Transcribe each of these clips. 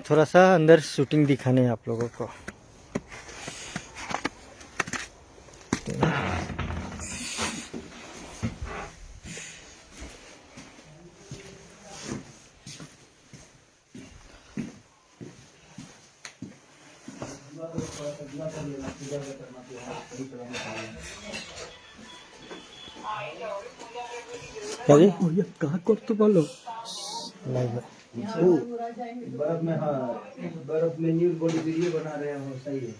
थोड़ा सा अंदर शूटिंग दिखाने आप लोगों को। कहाँ करते बोलो बर्फ में, हाँ बर्फ में न्यूज बॉडी वीडियो बना रहे हैं वो सही है।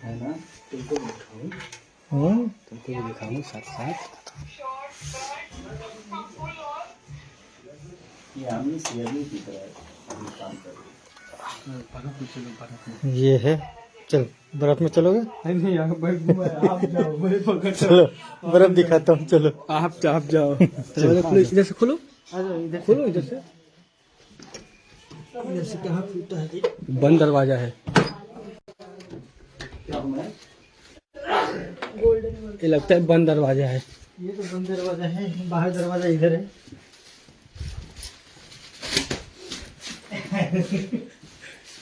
है ना, तुमको भी दिखाऊं साथ साथ। ये आमनी सियानी की तरह काम कर रही है। ये है, चल बर्फ में चलोगे? नहीं आप जाओ, मैं पकड़ चलो बर्फ दिखाता हूँ, चलो आप जाओ। इधर से खोलो, इधर खोलो इधर से कहाँ फूटा है जी? बंद दरवाजा है। ये लगता है बंद दरवाजा है। ये तो बंद दरवाजा है, बाहर दरवाजा इधर है।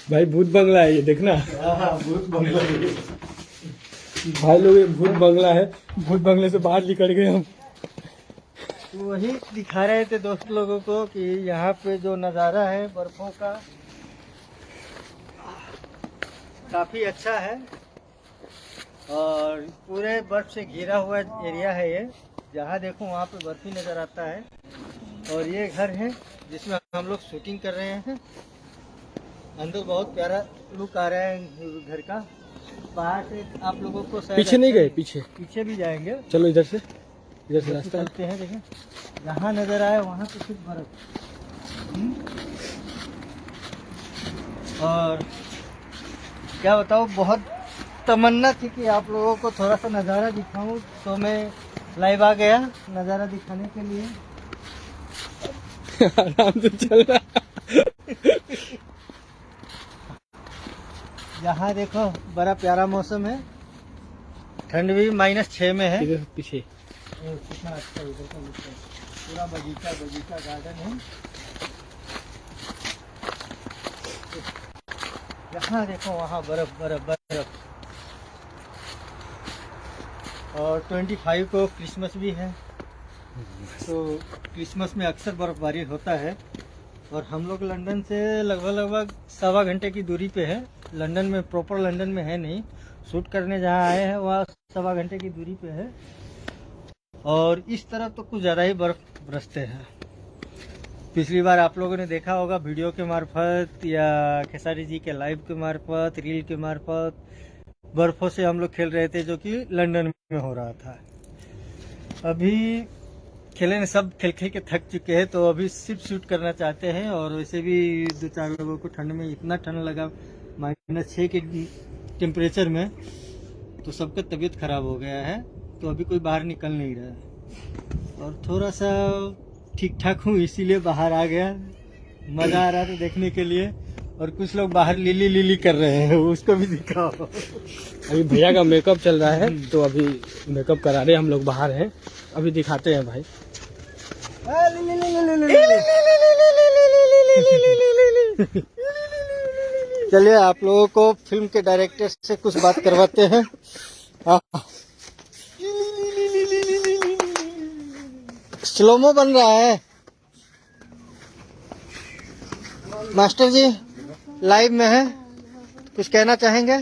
भाई भूत बंगला है ये, देखना। हाँ, भूत बंगला है। भाई लोग ये भूत बंगला है, भूत बंगले से बाहर निकल गए हम। वही दिखा रहे थे दोस्त लोगों को कि यहाँ पे जो नज़ारा है बर्फों का काफ़ी अच्छा है और पूरे बर्फ से घिरा हुआ एरिया है ये। जहाँ देखो वहाँ पे बर्फ ही नज़र आता है। और ये घर है जिसमें हम लोग शूटिंग कर रहे हैं। अंदर बहुत प्यारा लुक आ रहा है घर का। बाहर से आप लोगों को पीछे नहीं गए, पीछे भी जाएंगे। चलो इधर से रास्ता चलते हैं। देखें जहाँ नजर आए वहाँ पे सिर्फ बर्फ। और क्या बताऊँ, बहुत तमन्ना थी कि आप लोगों को थोड़ा सा नज़ारा दिखाऊं, तो मैं लाइव आ गया नज़ारा दिखाने के लिए। आराम से चल रहा। यहाँ देखो बड़ा प्यारा मौसम है, ठंड भी -6 में है। इधर पीछे कितना अच्छा इधर का लुक है, पूरा बगीचा गार्डन है। यहाँ देखो वहाँ बर्फ। और 25 को क्रिसमस भी है, तो क्रिसमस में अक्सर बर्फबारी होता है। और हम लोग लंदन से लगभग 1.25 घंटे की दूरी पे है। लंदन में, प्रॉपर लंदन में है नहीं, शूट करने जहाँ आए हैं वहाँ 1.25 घंटे की दूरी पे है। और इस तरफ तो कुछ ज़्यादा ही बर्फ बरसते हैं। पिछली बार आप लोगों ने देखा होगा वीडियो के मार्फत या खेसारी जी के लाइव के मार्फत, रील के मार्फत, बर्फ़ों से हम लोग खेल रहे थे जो कि लंदन में हो रहा था। अभी खेलने सब खेल के थक चुके हैं, तो अभी सिर्फ शूट करना चाहते हैं। और वैसे भी 2-4 लोगों को ठंड में इतना ठंड लगा, -6 के टेम्परेचर में, तो सबका तबीयत खराब हो गया है। तो अभी कोई बाहर निकल नहीं रहा है। और थोड़ा सा ठीक ठाक हूँ इसीलिए बाहर आ गया। मज़ा आ रहा था देखने के लिए। और कुछ लोग बाहर लीली कर रहे हैं, उसको भी दिखाओ। अभी भैया का मेकअप चल रहा है, तो अभी मेकअप करा रहे हम लोग, बाहर हैं। अभी दिखाते हैं भाई। चलिए आप लोगों को फिल्म के डायरेक्टर से कुछ बात करवाते हैं। स्लोमो बन रहा है मास्टर जी, लाइव में है, कुछ कहना चाहेंगे?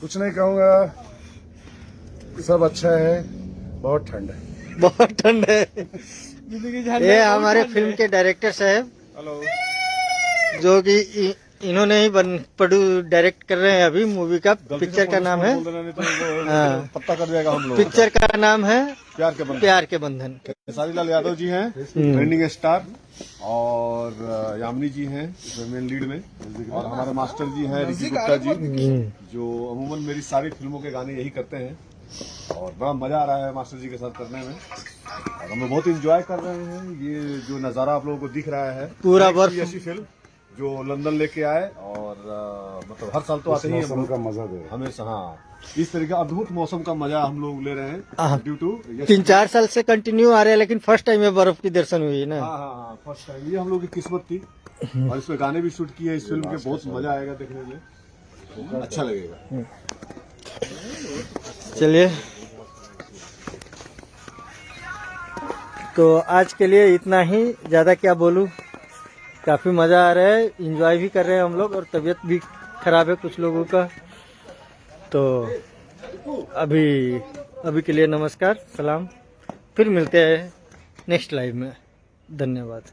कुछ नहीं कहूँगा, सब अच्छा है, बहुत ठंड है। बहुत ठंड है। ये हमारे फिल्म के डायरेक्टर साहब, हेलो, जो कि इन्होंने ही डायरेक्ट कर रहे हैं अभी मूवी का। पिक्चर का नाम है, हाँ, पत्ता कर जाएगा हम लोग। पिक्चर का नाम है प्यार के बंधन। प्यार के बंधन। खेसारी लाल यादव जी हैं ट्रेंडिंग स्टार, और यामिनी जी हैं इसमें मेन लीड में, और हमारे मास्टर जी हैं ऋषि गुप्ता जी, जो अमूमन मेरी सारी फिल्मों के गाने यही करते हैं। और बड़ा मजा आ रहा है मास्टर जी के साथ करने में, और हम लोग बहुत इंजॉय कर रहे हैं। ये जो नज़ारा आप लोगों को दिख रहा है, पूरा बर्फ, ऐसी फिल्म जो लंदन लेके आए और मतलब हर साल तो आते ही हैं हम लोग। का मजा दे हमेशा हाँ, इस तरीके का अद्भुत मौसम का मजा हम लोग ले रहे हाँ। हैं ड्यू टू 3-4 साल से कंटिन्यू आ रहे हैं, लेकिन फर्स्ट टाइम में बर्फ की दर्शन हुई है ना। हाँ हाँ हाँ, फर्स्ट टाइम ये हम लोग की किस्मत थी। और इसमें गाने भी शूट किए इस फिल्म के, बहुत मजा आएगा देखने में, अच्छा लगेगा। चलिए, तो आज के लिए इतना ही, ज़्यादा क्या बोलूँ। काफ़ी मज़ा आ रहा है, एंजॉय भी कर रहे हैं हम लोग, और तबीयत भी खराब है कुछ लोगों का। तो अभी के लिए नमस्कार, सलाम, फिर मिलते हैं नेक्स्ट लाइव में। धन्यवाद।